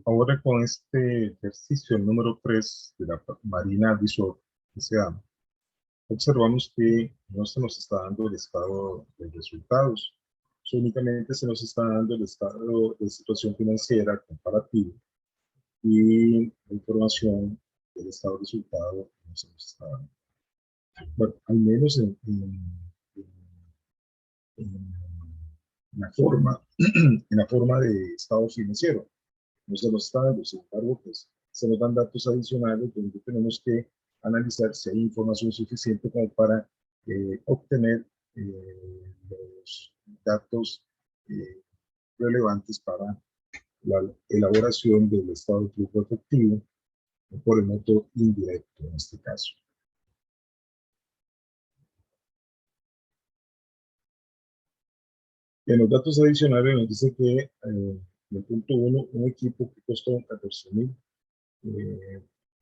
Ahora con este ejercicio, el número 3 de la Marina Resort S.A., observamos que no se nos está dando el estado de resultados, únicamente se nos está dando el estado de situación financiera comparativo y la información del estado de resultado no se nos está dando. Bueno, al menos en la forma, en la forma de estado financiero. No se nos está dando, sin embargo, pues se nos dan datos adicionales donde tenemos que analizar si hay información suficiente como para obtener los datos eh, relevantes para la elaboración del estado de flujo efectivo por el método indirecto en este caso. En los datos adicionales nos dice que en el punto 1, un equipo que costó 14.000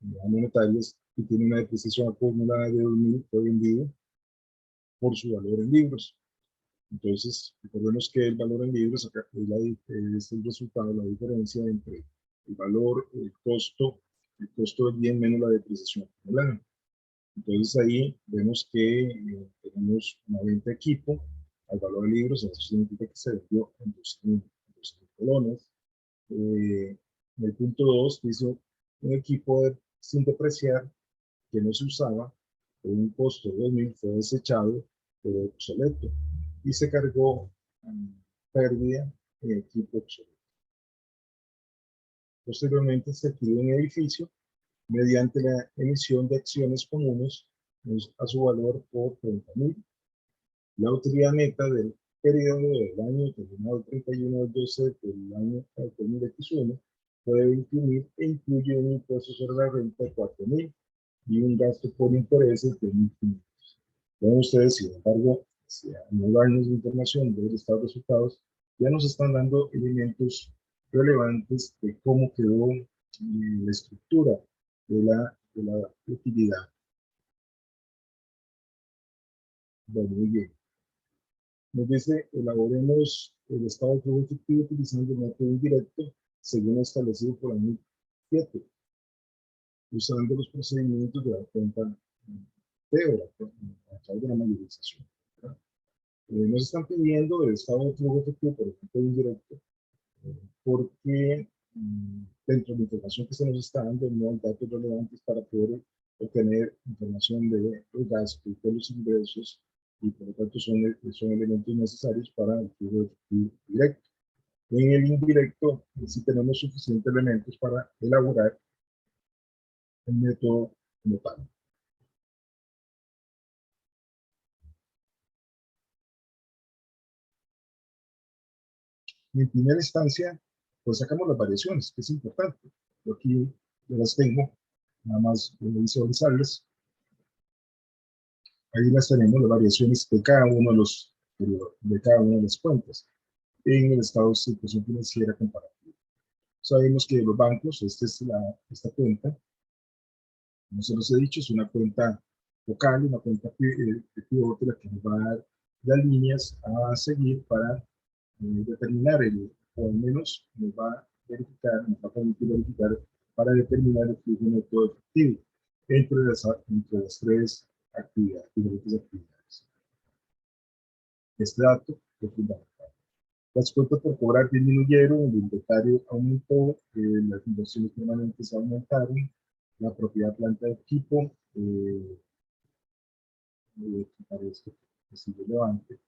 monetarias y tiene una depreciación acumulada de 2.000 fue vendido por su valor en libros. Entonces, recordemos que el valor en libros acá es el resultado, la diferencia entre el valor, el costo del bien menos la depreciación acumulada. Entonces ahí vemos que tenemos una venta de equipo al valor de libros, eso significa que se vendió en 12.000 colones. En el punto 2 dice un equipo sin depreciar que no se usaba, por un costo de 2.000 fue desechado, pero obsoleto, y se cargó pérdida en equipo obsoleto. Posteriormente se adquirió un edificio mediante la emisión de acciones comunes a su valor por 30.000. La utilidad neta del periodo del año terminado el 31 del 12 del año 2021 fue de 21.000 e incluye un impuesto sobre la renta de 4.000 y un gasto por intereses de 1.500. Ven ustedes, sin embargo, si no darnos información del estado de resultados, ya nos están dando elementos relevantes de cómo quedó la estructura de la utilidad. Bueno, muy bien. Nos dice, elaboremos el estado de flujo efectivo utilizando el método indirecto según establecido por la NIC 7, usando los procedimientos de la cuenta T o de la mayorización. Nos están pidiendo el estado de flujo efectivo por el método indirecto porque dentro de la información que se nos está dando no hay datos relevantes para poder obtener información de los gastos, de los ingresos, y por lo tanto son elementos necesarios para el flujo efectivo directo. En el indirecto sí tenemos suficientes elementos para elaborar el método como tal. Y en primera instancia, pues sacamos las variaciones, que es importante. Yo aquí ya las tengo, nada más visualizarlas. Ahí las tenemos, las variaciones de cada uno de cada una de las cuentas en el estado de situación financiera comparativa. Sabemos que los bancos, esta cuenta, como se los he dicho, es una cuenta local, una cuenta de pivote, la que nos va a dar las líneas a seguir para determinar o al menos nos va a permitir verificar para determinar el flujo neto efectivo entre las tres diferentes actividades. Este dato es fundamental. Las cuentas por cobrar disminuyeron, el inventario aumentó, las inversiones permanentes aumentaron, la propiedad planta de equipo parece que es irrelevante.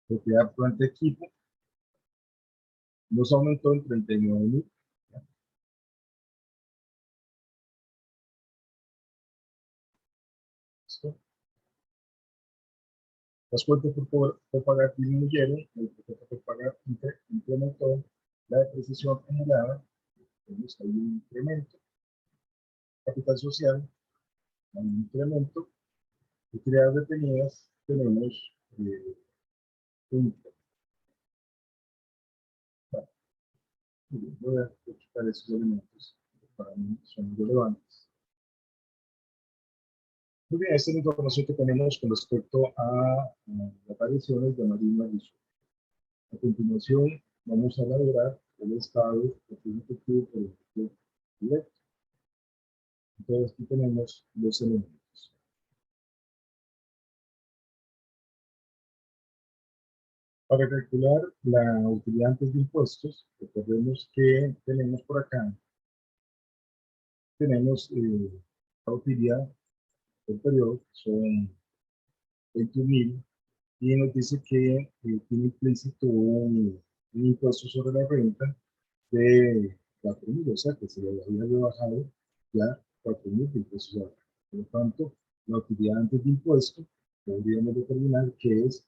Propiedad planta de equipo nos aumentó en 39.000. Las cuentas por pagar disminuyeron, el cuenta por pagar incrementó, la depreciación acumulada, tenemos ahí un incremento, capital social, hay un incremento, utilidades detenidas, tenemos un voy a quitar esos elementos que para mí son relevantes. Muy bien, esta es la información que tenemos con respecto a las variaciones de Marina Resort. A continuación, vamos a elaborar el estado de flujo efectivo por el efecto directo. Entonces aquí tenemos los elementos. Para calcular la utilidad antes de impuestos, recordemos que tenemos por acá, tenemos la utilidad del periodo, son 21.000, y nos dice que tiene implícito un impuesto sobre la renta de 4.000, o sea que se le había rebajado ya 4.000 de impuestos a la renta. Por lo tanto, la utilidad antes de impuesto podríamos determinar que es,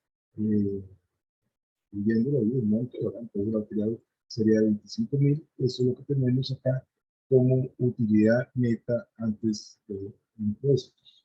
viviendo ahí el monto, ¿verdad? Entonces la utilidad sería 25.000, eso es lo que tenemos acá como utilidad neta antes de impuestos.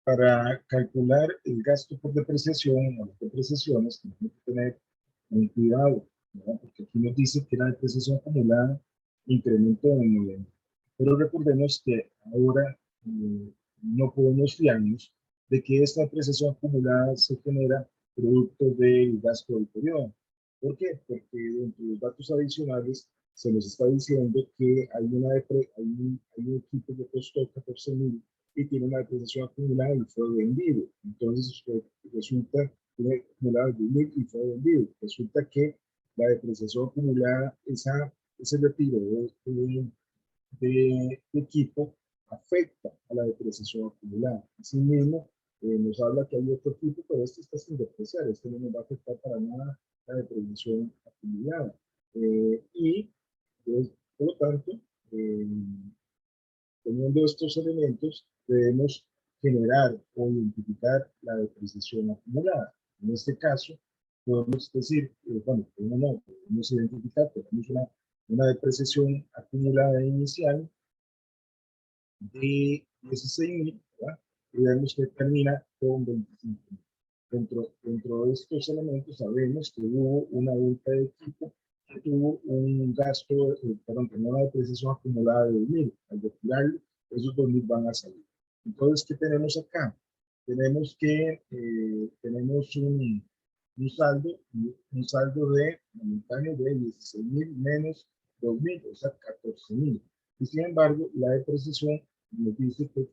Para calcular el gasto por depreciación o las depreciaciones, tenemos que tener un cuidado, ¿verdad? Porque aquí nos dice que la depreciación acumulada incrementó en noviembre. Pero recordemos que ahora no podemos fiarnos de que esta depreciación acumulada se genera producto del gasto del periodo. ¿Por qué? Porque dentro de los datos adicionales se nos está diciendo que hay un equipo que costó 14.000 y tiene una depreciación acumulada y fue vendido. Entonces resulta tiene acumulado el 10.000 y fue vendido. Resulta que la depreciación acumulada, ese retiro de equipo afecta a la depreciación acumulada. Asimismo, nos habla que hay otro equipo, pero este está sin depreciar, este no nos va a afectar para nada la depreciación acumulada. Y, pues, por lo tanto, eh, teniendo estos elementos, debemos generar o identificar la depreciación acumulada. En este caso, podemos decir, bueno, no, podemos identificar, tenemos una depreciación acumulada inicial de 16.000, ¿verdad? Y vemos que termina con 25.000. Dentro de estos elementos sabemos que hubo una venta de equipo que tuvo un gasto, perdón, que no una depreciación acumulada de 2.000. Al retirarlo, esos 2.000 van a salir. Entonces, ¿qué tenemos acá? Tenemos que tenemos un saldo de momentáneo de 16.000 menos 2.000, o sea, 14.000. Y sin embargo, la depreciación nos dice que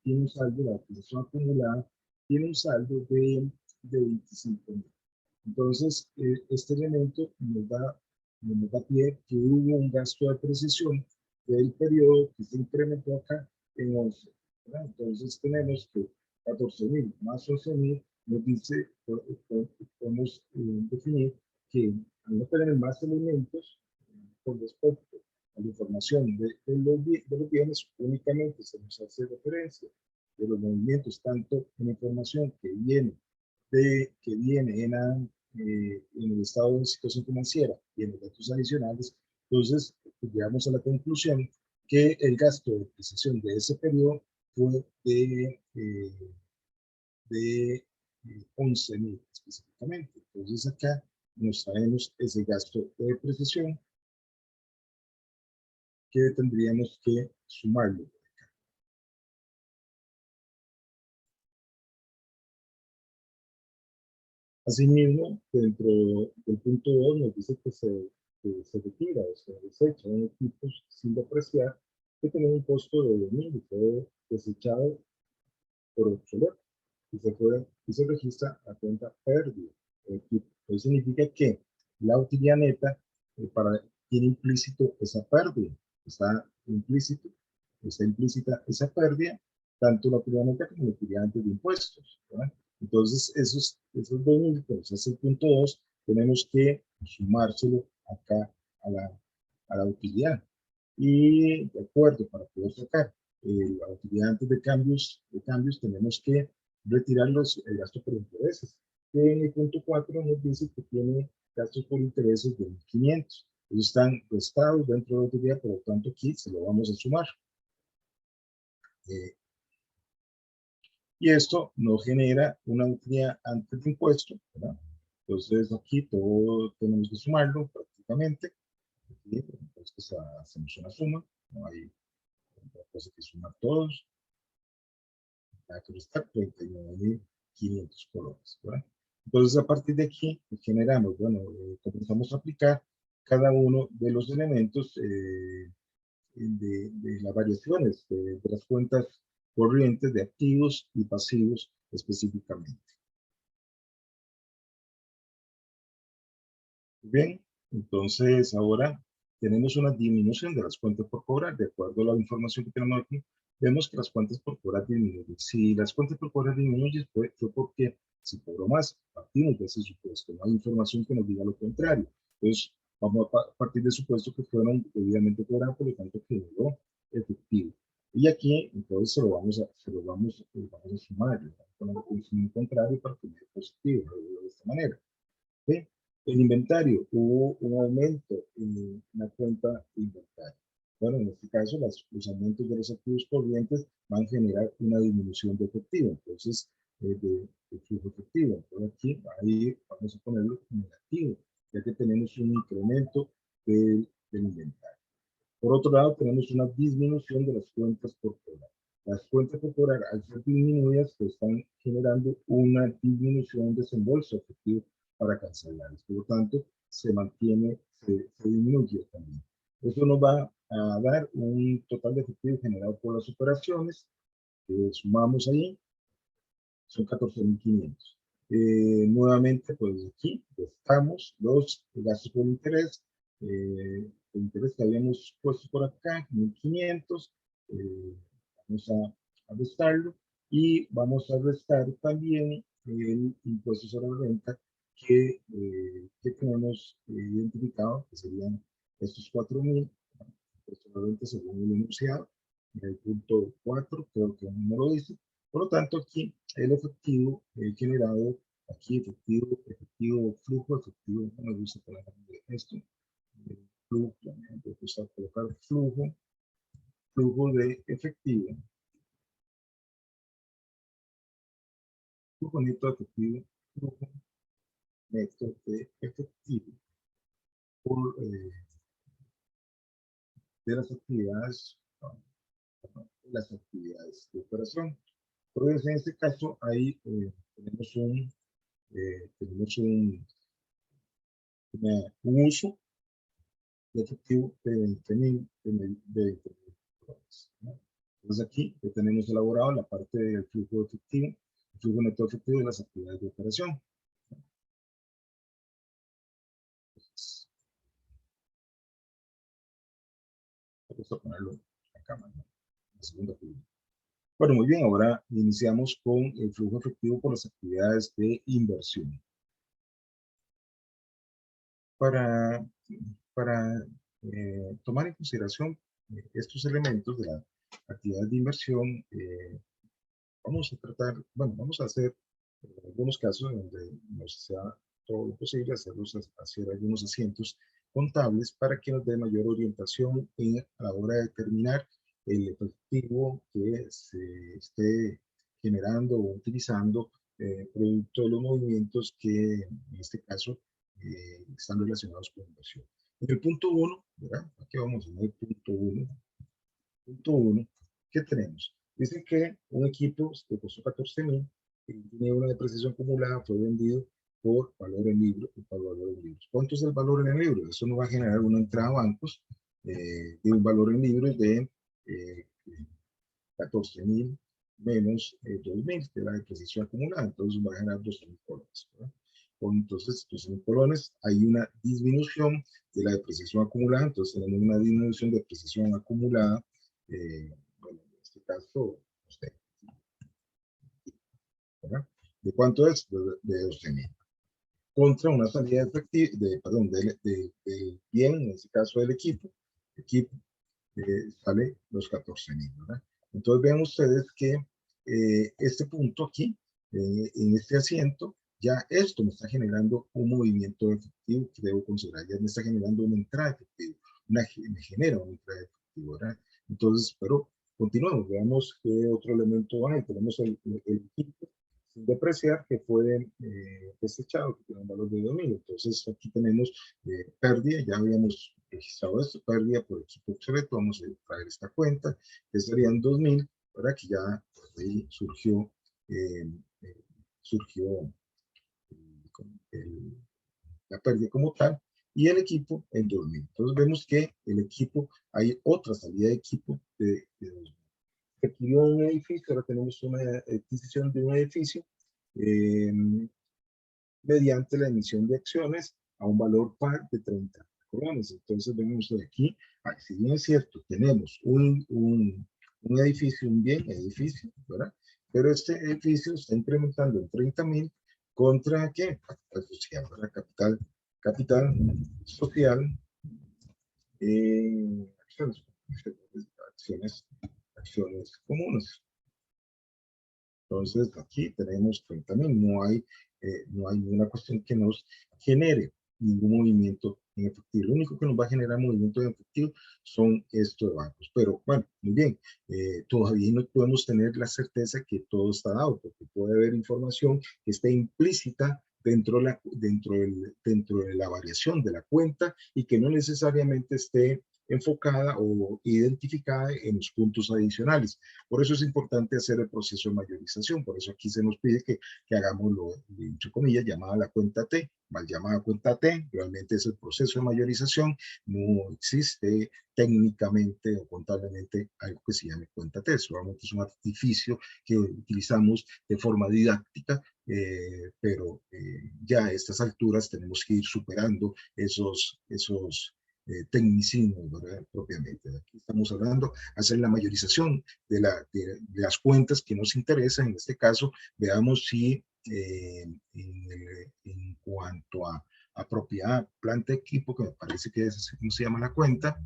tiene un saldo, la depreciación acumulada tiene un saldo de 25.000. Entonces, este elemento nos da pie que hubo un gasto de precisión del periodo que se incrementó acá en 11. ¿Verdad? Entonces, tenemos que 14.000 más 11.000 nos dice, podemos definir que al no tener más elementos con respecto a la información de los bienes, únicamente se nos hace referencia de los movimientos, tanto en la información que viene en el estado de situación financiera y en los datos adicionales. Entonces, llegamos a la conclusión que el gasto de depreciación de ese periodo fue de 11.000 específicamente. Entonces, acá nos traemos ese gasto de depreciación que tendríamos que sumarlo. Asimismo, dentro del punto 2 nos dice que se retira o se desecha un equipo sin depreciar que tiene un costo de 2.000 y fue desechado por obsoleto y se registra la cuenta pérdida del equipo. Eso significa que la utilidad neta tiene implícito esa pérdida, está implícito, está implícita esa pérdida, tanto la utilidad neta como la utilidad antes de impuestos, ¿verdad? Entonces, esos 2.000 que nos hace el punto 2, tenemos que sumárselo acá a la utilidad. Y de acuerdo, para poder sacar la utilidad antes de cambios, tenemos que retirar el gasto por intereses. Que en el punto 4 nos dice que tiene gastos por intereses de 1.500. Ellos están restados dentro de la utilidad, por lo tanto aquí se lo vamos a sumar. Y esto nos genera una utilidad antes de impuesto, ¿verdad? Entonces aquí todo tenemos que sumarlo prácticamente. Aquí, entonces hacemos una suma, no hay otra cosa que sumar todos. La que está 39.500 colones, ¿verdad? Entonces, a partir de aquí, generamos, bueno, comenzamos a aplicar cada uno de los elementos de las variaciones de las cuentas corrientes de activos y pasivos específicamente. Bien, entonces ahora tenemos una disminución de las cuentas por cobrar. De acuerdo a la información que tenemos aquí, vemos que las cuentas por cobrar disminuyen. Si las cuentas por cobrar disminuyen, fue porque se cobró más. Partimos de ese supuesto. No hay información que nos diga lo contrario. Entonces, vamos a partir del supuesto que fueron debidamente cobrados, por lo tanto, generó efectivo. Y aquí, entonces, vamos a sumar. Con el signo contrario para que me positivo, de esta manera. ¿Sí? El inventario, hubo un aumento en la cuenta de inventario. Bueno, en este caso, los aumentos de los activos corrientes van a generar una disminución de efectivo, entonces, de flujo efectivo. Entonces, aquí, ahí vamos a ponerlo negativo, ya que tenemos un incremento del inventario. Por otro lado, tenemos una disminución de las cuentas por cobrar. Las cuentas por cobrar, al ser disminuidas, pues están generando una disminución de desembolso efectivo para cancelarlas. Por lo tanto, se mantiene, se disminuye también. Eso nos va a dar un total de efectivo generado por las operaciones, que sumamos ahí, son 14.500. Nuevamente, pues aquí estamos los gastos por interés, el interés que habíamos puesto por acá, 1.500, vamos a restarlo y vamos a restar también el impuesto sobre la renta que tenemos identificado, que serían estos 4.000, impuesto sobre la renta según el enunciado, en el punto 4, creo que no lo dice. Por lo tanto, aquí el efectivo generado, aquí efectivo flujo, efectivo, no me gusta poner esto, flujo, me gusta colocar flujo de efectivo, flujo neto de efectivo, flujo neto de efectivo por, de las actividades de operación. Entonces, en este caso, ahí tenemos un uso de efectivo de 20.000 dólares, ¿no? Entonces aquí ya tenemos elaborado la parte del flujo efectivo, el flujo neto efectivo de las actividades de operación. Entonces, vamos a ponerlo acá, ¿no? La segunda figura. Bueno, muy bien, ahora iniciamos con el flujo efectivo por las actividades de inversión. Para, para tomar en consideración estos elementos de la actividad de inversión, vamos a tratar, bueno, vamos a hacer algunos casos donde nos sea todo lo posible hacer algunos asientos contables para que nos dé mayor orientación a la hora de determinar el efectivo que se esté generando o utilizando producto de los movimientos que en este caso están relacionados con inversión. En el punto 1, ¿verdad? Aquí vamos en el punto 1. Punto 1, ¿qué tenemos? Dice que un equipo que costó 14.000 y tiene una depreciación acumulada, fue vendido por valor en libro y por valor en libros. ¿Cuánto es el valor en el libro? Eso nos va a generar una entrada a bancos de un valor en libros de 14.000 menos 2.000, que es la depreciación acumulada. Entonces va a generar 12.000 colones. Entonces, 12.000 colones, hay una disminución de la depreciación acumulada. Entonces tenemos una disminución de depreciación acumulada. Bueno, en este caso, usted, ¿verdad? ¿De cuánto es? De 12.000. Contra una salida efectiva, perdón, del bien, en este caso del equipo sale los 14.000, ¿verdad? Entonces vean ustedes que este punto aquí, en este asiento, ya esto me está generando un movimiento efectivo que debo considerar, ya me está generando una entrada efectiva, me genera una entrada efectiva, ¿verdad? Entonces, pero continuamos, veamos qué otro elemento hay. Tenemos el equipo sin depreciar que fue desechado, que tiene un valor de 2.000. Entonces aquí tenemos pérdida, ya habíamos registrado esto, pérdida por equipo obsoleto, vamos a traer esta cuenta, que serían 2.000, ¿verdad? Que ya pues, ahí surgió la pérdida como tal, y el equipo en 2.000. Entonces vemos que el equipo, hay otra salida de equipo de 2.000. Aquí un edificio, ahora tenemos una adquisición de un edificio eh, mediante la emisión de acciones a un valor par de 30 colones. Entonces vemos aquí, si bien es cierto, tenemos un edificio, un bien edificio, ¿verdad? Pero este edificio está incrementando en 30.000 contra ¿qué? Capital social, ¿verdad? Capital social, acciones, acciones comunes. Entonces, aquí tenemos 30.000, no hay ninguna cuestión que nos genere ningún movimiento en efectivo. Lo único que nos va a generar movimiento en efectivo son estos bancos. Pero bueno, muy bien, todavía no podemos tener la certeza que todo está dado, porque puede haber información que esté implícita dentro de la variación de la cuenta y que no necesariamente esté enfocada o identificada en los puntos adicionales. Por eso es importante hacer el proceso de mayorización. Por eso aquí se nos pide que hagamos lo, entre comillas, llamada la cuenta T, mal llamada cuenta T. Realmente es el proceso de mayorización. No existe técnicamente o contablemente algo que se llame cuenta T. Solamente es un artificio que utilizamos de forma didáctica, pero ya a estas alturas tenemos que ir superando esos tecnicismos, ¿verdad? Propiamente. Aquí estamos hablando hacer la mayorización de las cuentas que nos interesan. En este caso, veamos si en cuanto a propiedad, planta, equipo, que me parece que es así como se llama la cuenta,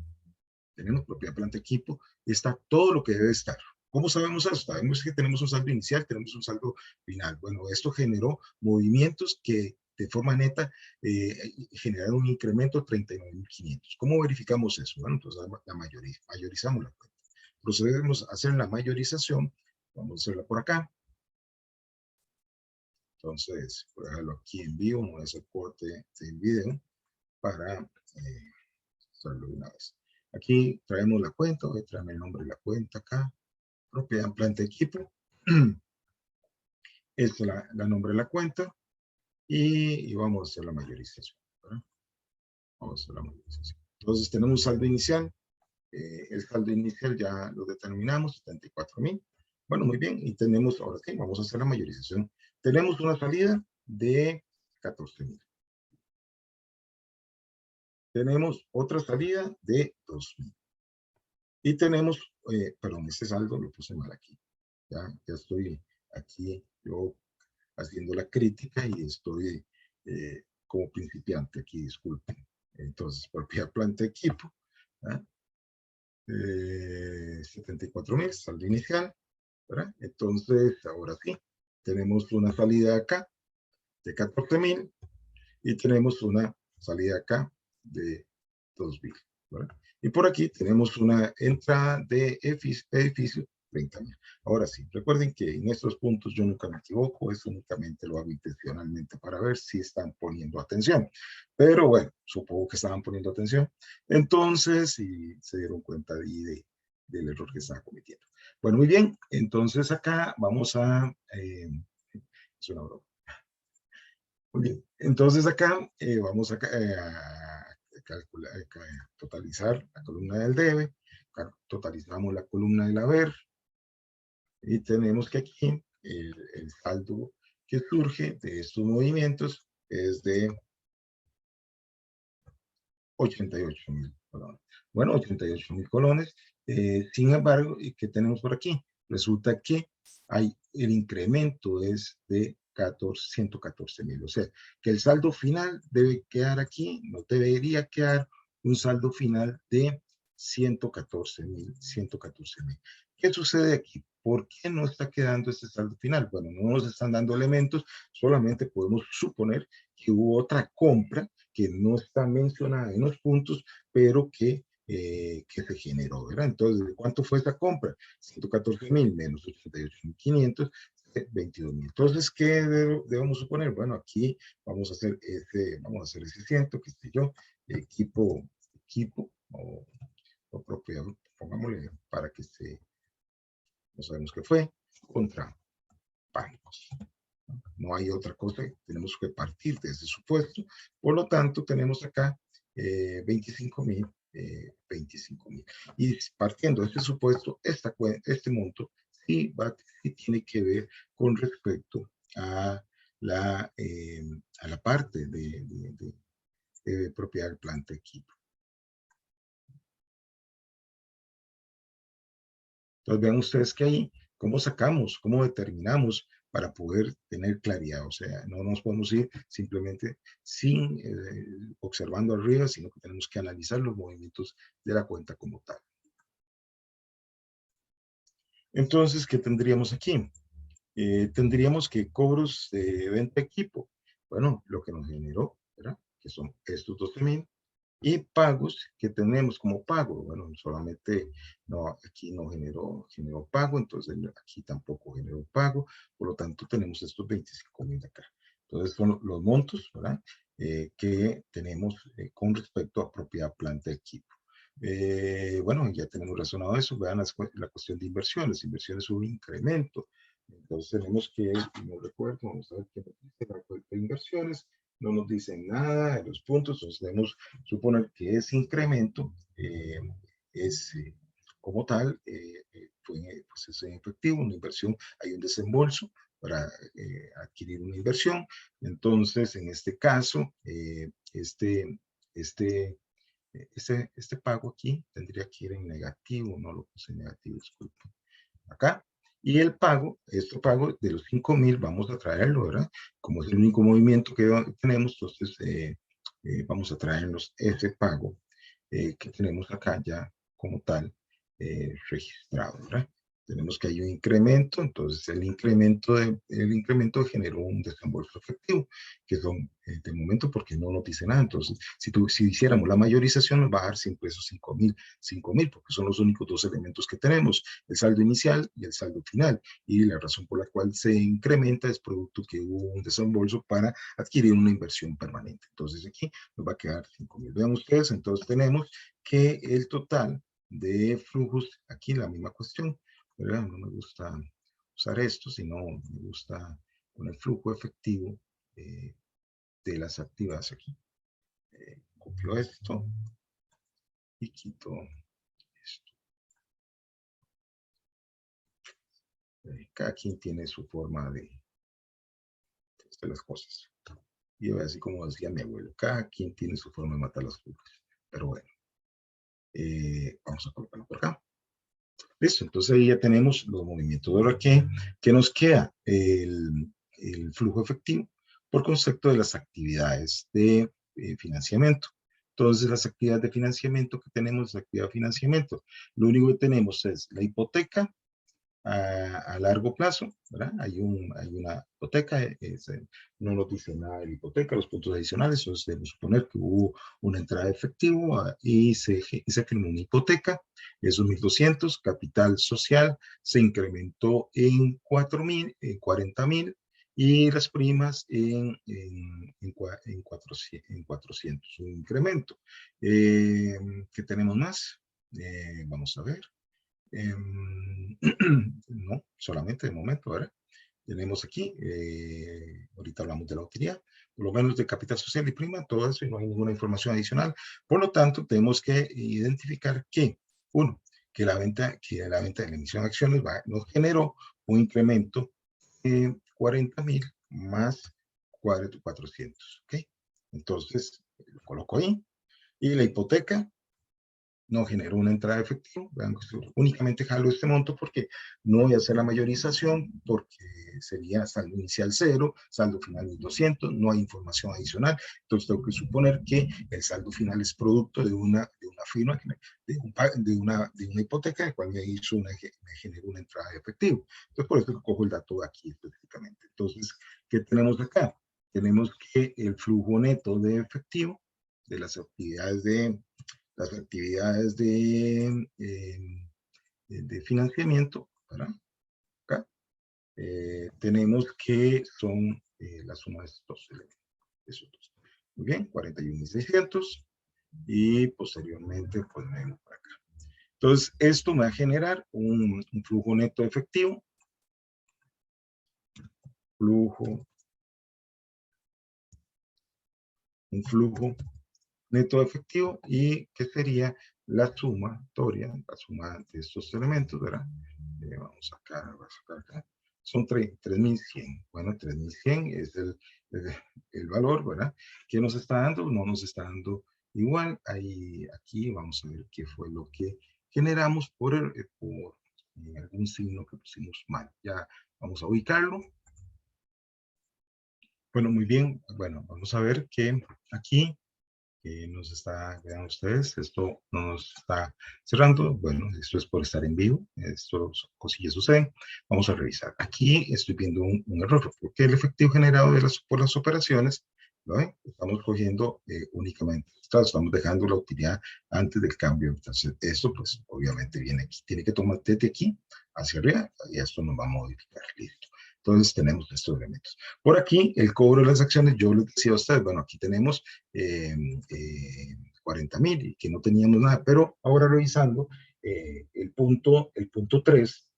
tenemos propiedad, planta, equipo, está todo lo que debe estar. ¿Cómo sabemos eso? Sabemos que tenemos un saldo inicial, tenemos un saldo final. Bueno, esto generó movimientos que de forma neta generaron un incremento de 39.500. ¿Cómo verificamos eso? Bueno, entonces mayorizamos la cuenta. Procedemos a hacer la mayorización. Vamos a hacerla por acá. Entonces, voy a dejarlo aquí en vivo, no voy a hacer corte del video para hacerlo de una vez. Aquí traemos la cuenta, voy a traerme el nombre de la cuenta acá. Propiedad, planta, equipo. Esta es la nombre de la cuenta. Y vamos a hacer la mayorización, ¿verdad? Vamos a hacer la mayorización. Entonces tenemos un saldo inicial. El saldo inicial ya lo determinamos, 74.000. Bueno, muy bien. Y tenemos, ahora sí, vamos a hacer la mayorización. Tenemos una salida de 14.000. Tenemos otra salida de 2.000. Y tenemos, perdón, este saldo lo puse mal aquí. Ya estoy aquí yo haciendo la crítica y estoy como principiante aquí, disculpen. Entonces, propiedad, planta, equipo. ¿Ah? 74.000, saldo inicial. ¿Verdad? Entonces, ahora sí, tenemos una salida acá de 14.000 y tenemos una salida acá de 2.000. ¿Verdad? Y por aquí tenemos una entrada de edificio 30.000. Ahora sí, recuerden que en estos puntos yo nunca me equivoco, es únicamente lo hago intencionalmente para ver si están poniendo atención. Pero bueno, supongo que estaban poniendo atención. Entonces, y se dieron cuenta del error que estaba cometiendo. Bueno, muy bien, entonces acá vamos a... es una broma. Muy bien, entonces acá vamos a calcular, totalizar la columna del debe, totalizamos la columna del haber, y tenemos que aquí el saldo que surge de estos movimientos es de 88.000 colones. Bueno, 88.000 colones. Sin embargo, ¿qué tenemos por aquí? Resulta que hay el incremento es de 114.000. O sea, que el saldo final debe quedar aquí, no debería quedar un saldo final de 114.000. ¿Qué sucede aquí? ¿Por qué no está quedando este saldo final? Bueno, no nos están dando elementos, solamente podemos suponer que hubo otra compra que no está mencionada en los puntos, pero que se generó, ¿verdad? Entonces, ¿cuánto fue esta compra? 114.000 menos 88.500, 22.000. Entonces, ¿qué debemos suponer? Bueno, aquí vamos a hacer ese ciento, que sé yo, equipo o propiedad, pongámosle para que no sabemos qué fue, contra bancos. No hay otra cosa, tenemos que partir de ese supuesto. Por lo tanto, tenemos acá 25,000, 25,000. Y partiendo de este supuesto, este monto sí tiene que ver con respecto a la parte de propiedad del planta equipo. Entonces vean ustedes que ahí, ¿cómo sacamos, cómo determinamos para poder tener claridad? O sea, no nos podemos ir simplemente sin observando arriba, sino que tenemos que analizar los movimientos de la cuenta como tal. Entonces, ¿qué tendríamos aquí? Tendríamos que cobros de venta de equipo. Bueno, lo que nos generó, ¿verdad? Que son estos 12,000. Y pagos que tenemos como pago, bueno, solamente no, aquí no generó pago, entonces aquí tampoco generó pago, por lo tanto tenemos estos 25,000 acá. Entonces son los montos, ¿verdad? Que tenemos con respecto a propiedad, planta, equipo. Bueno, ya tenemos razonado eso, vean la cuestión de inversiones. Inversiones hubo incremento, entonces tenemos que, no recuerdo, vamos a ver qué nos dice la cuenta de inversiones. No nos dicen nada de los puntos, entonces debemos suponer que ese incremento es como tal, pues es en efectivo, una inversión, hay un desembolso para adquirir una inversión. Entonces, en este caso, este, este pago aquí tendría que ir en negativo, no lo puse en negativo, disculpen. Acá. Y el pago, este pago de los 5,000, vamos a traerlo, ¿verdad? Como es el único movimiento que tenemos, entonces vamos a traernos ese pago que tenemos acá ya como tal registrado, ¿verdad? Tenemos que hay un incremento, entonces el incremento generó un desembolso efectivo, que son de momento porque no nos dice nada. Entonces, si hiciéramos la mayorización, nos va a dar siempre esos 5,000, porque son los únicos dos elementos que tenemos, el saldo inicial y el saldo final. Y la razón por la cual se incrementa es producto que hubo un desembolso para adquirir una inversión permanente. Entonces, aquí nos va a quedar 5,000. Vean ustedes, entonces tenemos que el total de flujos, aquí la misma cuestión, ¿verdad? No me gusta usar esto, sino me gusta con el flujo efectivo de las actividades aquí. Copio esto y quito esto. Cada quien tiene su forma de las cosas. Y así como decía mi abuelo, cada quien tiene su forma de matar las pulgas. Pero bueno, vamos a colocarlo por acá. Listo, entonces ahí ya tenemos los movimientos. Ahora, ¿qué nos queda? El flujo efectivo por concepto de las actividades de financiamiento. Entonces, las actividades de financiamiento que tenemos, la actividad de financiamiento, lo único que tenemos es la hipoteca a largo plazo, ¿verdad? Hay una hipoteca, no nos dice nada de la hipoteca, los puntos adicionales, entonces debemos suponer que hubo una entrada de efectivo y se firmó una hipoteca, esos 1,200, capital social se incrementó en 4,000, 40,000, y las primas en 400, un incremento. ¿Qué tenemos más? Vamos a ver. No, solamente de momento, ¿verdad? Tenemos aquí, ahorita hablamos de la utilidad, por lo menos de capital social y prima, todo eso, y no hay ninguna información adicional. Por lo tanto, tenemos que identificar que, uno, que la venta de la emisión de acciones nos generó un incremento de 40,000 más 400, ¿ok? Entonces, lo coloco ahí. Y la hipoteca no generó una entrada de efectivo. Vean, únicamente jalo este monto porque no voy a hacer la mayorización, porque sería saldo inicial 0, saldo final 1,200, no hay información adicional. Entonces tengo que suponer que el saldo final es producto de una firma, de una hipoteca, de cual me generó una entrada de efectivo. Entonces por eso cojo el dato aquí específicamente. Entonces, ¿qué tenemos acá? Tenemos que el flujo neto de efectivo de las actividades de financiamiento, ¿verdad? Acá tenemos que son la suma de estos elementos. Muy bien, 41,600 y posteriormente pues vengo para acá. Entonces esto me va a generar un flujo neto efectivo flujo neto de efectivo, y que sería la sumatoria, la suma de estos elementos, ¿verdad? Vamos acá, vamos a sacar acá. Son 3.100. Bueno, 3.100 es el valor, ¿verdad? ¿Qué nos está dando? No nos está dando igual. Ahí, aquí vamos a ver qué fue lo que generamos por algún signo que pusimos mal. Ya vamos a ubicarlo. Bueno, muy bien. Bueno, vamos a ver que aquí nos está, vean ustedes, esto no nos está cerrando. Bueno, esto es por estar en vivo, esto cosillas suceden. Vamos a revisar. Aquí estoy viendo un error, porque el efectivo generado por las operaciones, ¿lo ven? Estamos cogiendo únicamente, estamos dejando la utilidad antes del cambio. Entonces, esto pues obviamente viene aquí, tiene que tomar desde aquí hacia arriba, y esto nos va a modificar, listo. Entonces tenemos estos elementos. Por aquí, el cobro de las acciones, yo les decía a ustedes, bueno, aquí tenemos 40.000 y que no teníamos nada, pero ahora revisando el punto 3,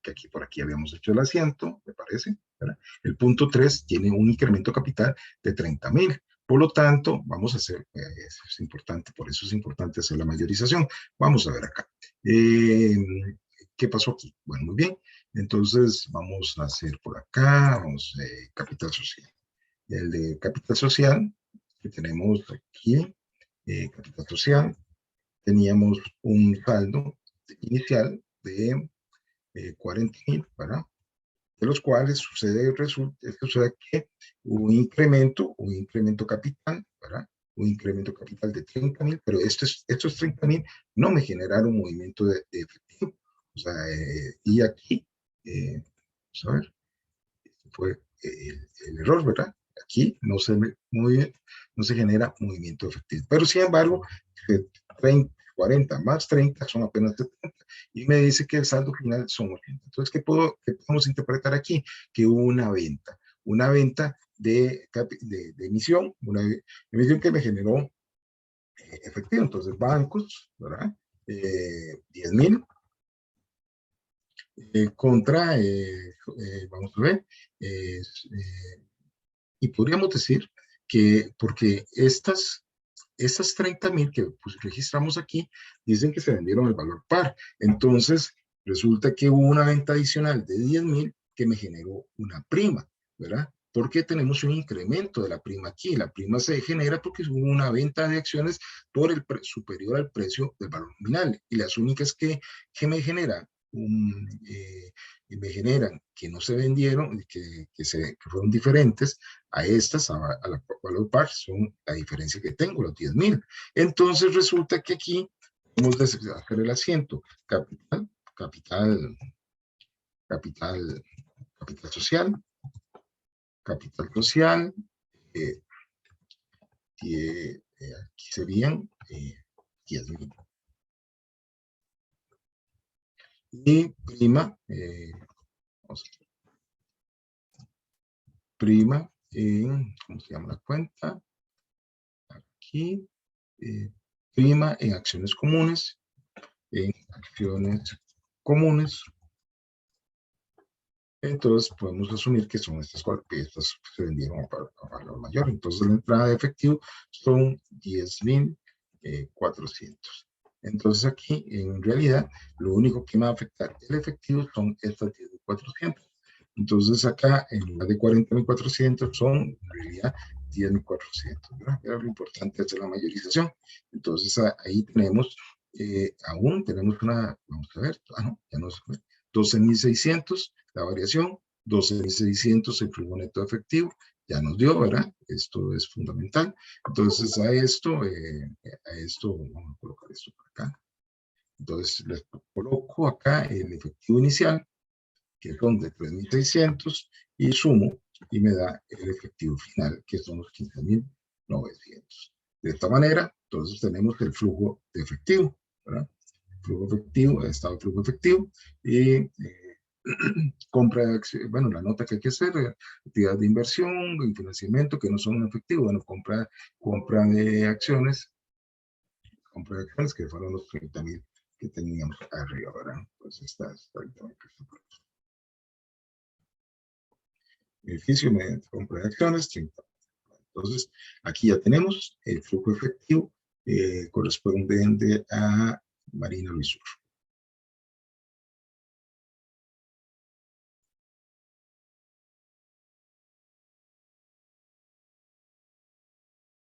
que aquí por aquí habíamos hecho el asiento, me parece, ¿verdad? El punto 3 tiene un incremento capital de 30.000. Por lo tanto, vamos a hacer, eso es importante, por eso es importante hacer la mayorización. Vamos a ver acá. ¿Qué pasó aquí? Bueno, muy bien. Entonces, vamos a hacer por acá, vamos, capital social. El de capital social, que tenemos aquí, capital social, teníamos un saldo inicial de 40.000, ¿verdad? De los cuales sucede que hubo un incremento capital, ¿verdad? Un incremento capital de 30.000, pero estos 30.000 no me generaron movimiento de efectivo. O sea, y aquí, vamos a ver, fue el error, ¿verdad? Aquí no se genera movimiento efectivo. Pero sin embargo, 30, 40 más 30 son apenas 70. Y me dice que el saldo final son 80. Entonces, ¿qué podemos interpretar aquí? Que hubo una venta de emisión, una emisión que me generó efectivo. Entonces, bancos, ¿verdad? 10.000 contra, vamos a ver, y podríamos decir que, porque estas 30.000 que pues, registramos aquí, dicen que se vendieron el valor par. Entonces, resulta que hubo una venta adicional de 10.000 que me generó una prima, ¿verdad? Porque tenemos un incremento de la prima aquí. La prima se genera porque hubo una venta de acciones por superior al precio del valor nominal. Y las únicas que me generan me generan que no se vendieron, que fueron diferentes a estas, a la valor par, son la diferencia que tengo, los 10.000. Entonces resulta que aquí vamos a hacer el asiento, capital social, aquí serían 10.000. Y prima, prima en, ¿cómo se llama la cuenta? Aquí, prima en acciones comunes, entonces podemos asumir que son estas cuatro piezas que se vendieron a valor mayor. Entonces la entrada de efectivo son 10.400. Entonces aquí, en realidad, lo único que me va a afectar el efectivo son estas 10.400. Entonces acá, en lugar de 40.400, son en realidad 10.400, ¿verdad? Pero lo importante es la mayorización. Entonces ahí tenemos, aún tenemos una, vamos a ver, no, ya no se ve, 12.600, la variación, 12.600 el flujo neto efectivo, ya nos dio, ¿verdad? Esto es fundamental. Entonces a esto, vamos a colocar esto por acá. Entonces les coloco acá el efectivo inicial, que son de 3.600, y sumo y me da el efectivo final, que son los 15.900. De esta manera, entonces tenemos el flujo de efectivo, ¿verdad? Flujo efectivo, estado de flujo efectivo, y compra de acciones, bueno, la nota que hay que hacer, actividad de inversión y financiamiento que no son efectivos, bueno, compra de acciones, que fueron los 30.000 que teníamos arriba, ¿verdad? Pues está ahorita. beneficio mediante compra de acciones, 30. Entonces, aquí ya tenemos el flujo efectivo correspondiente a Marina Luisur.